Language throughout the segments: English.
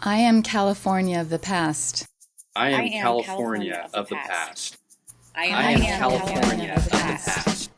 I am California of the past. I am California of the past. I I am am California of the past.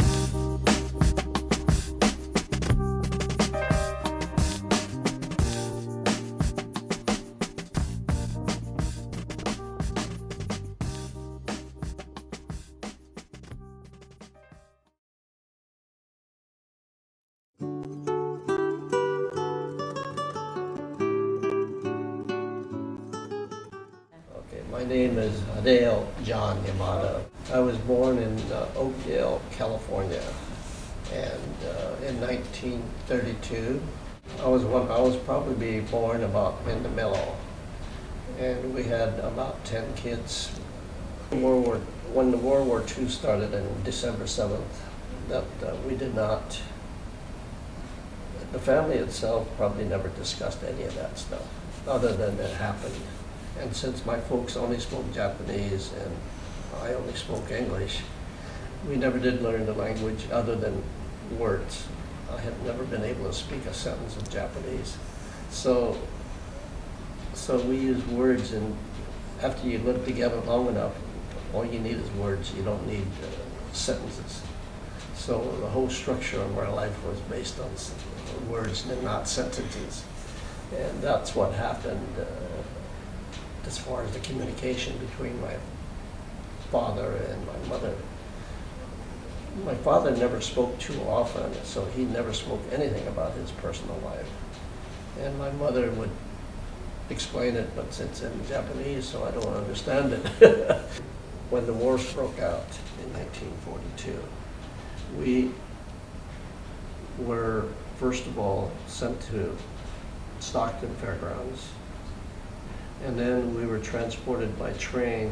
Okay, my name is Hideo John Yamada. I was born in Oakdale, California, and in 1932. I was probably born about in the middle, and we had about 10 kids. When the World War II started on December 7th, that we did not. The family itself probably never discussed any of that stuff, other than it happened. And since my folks only spoke Japanese and I only spoke English, we never did learn the language other than words. I had never been able to speak a sentence of Japanese. So we use words, and after you live together long enough, all you need is words. You don't need sentences. So the whole structure of our life was based on words and not sentences. And that's what happened as far as the communication between my father and my mother. My father never spoke too often, so he never spoke anything about his personal life. And my mother would explain it, but it's in Japanese, so I don't understand it. When the war broke out in 1942, we were, first of all, sent to Stockton Fairgrounds. And then we were transported by train,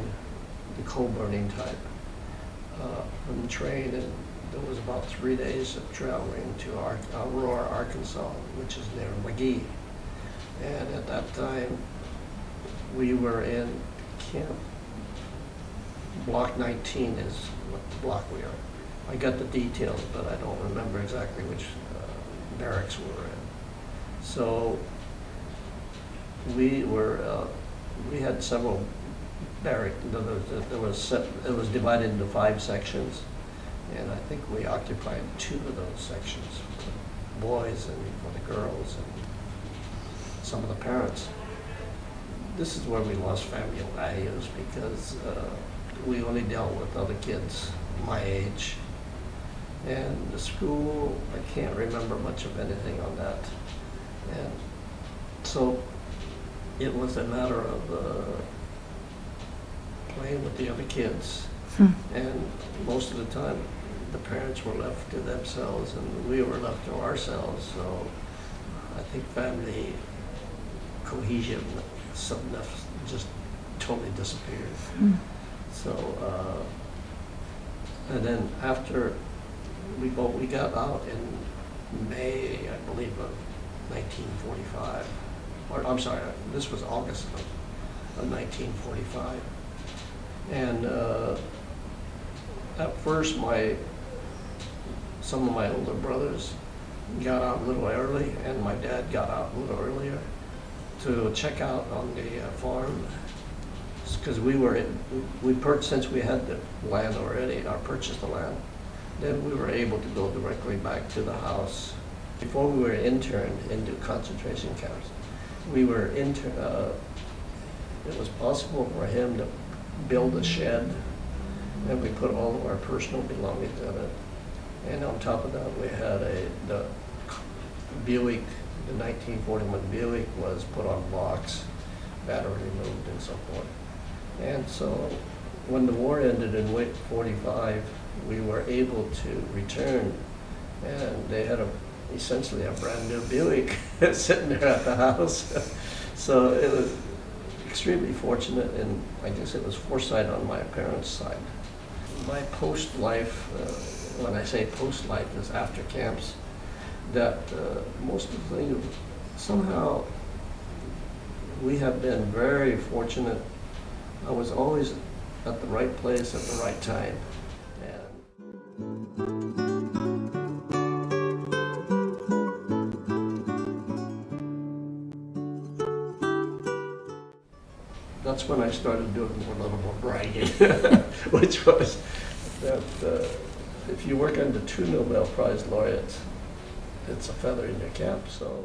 the coal burning type, from the train, and there was about 3 days of traveling to Aurora, Arkansas, which is near McGee. And at that time, we were in camp. Block 19 is what block we are. I got the details, but I don't remember exactly which barracks we were in. So we had several barracks. It was divided into 5 sections, and I think we occupied 2 of those sections for the boys and for the girls and some of the parents. This is where we lost family values because we only dealt with other kids my age. And the school, I can't remember much of anything on that. And so it was a matter of playing with the other kids. And most of the time, the parents were left to themselves and we were left to ourselves. So I think family cohesion just totally disappeared. So, and then after we got out in May, I believe, of 1945. Or I'm sorry, this was August of 1945. And at first, some of my older brothers got out a little early, and my dad got out a little earlier to check out on the farm, because since we had the land already, I purchased the land. Then we were able to go directly back to the house. Before we were interned into concentration camps, it was possible for him to build a shed, and we put all of our personal belongings in it. And on top of that, we had the Buick, the 1941 Buick was put on blocks, battery removed and so forth. And so when the war ended in 1945, we were able to return, and they had essentially a brand new Buick sitting there at the house. So it was extremely fortunate, and I guess it was foresight on my parents' side. My post-life, when I say post-life, is after camps, that most of the things, somehow we have been very fortunate. I was always at the right place at the right time. That's when I started doing a little more bragging, which was that if you work under two Nobel Prize laureates, it's a feather in your cap. So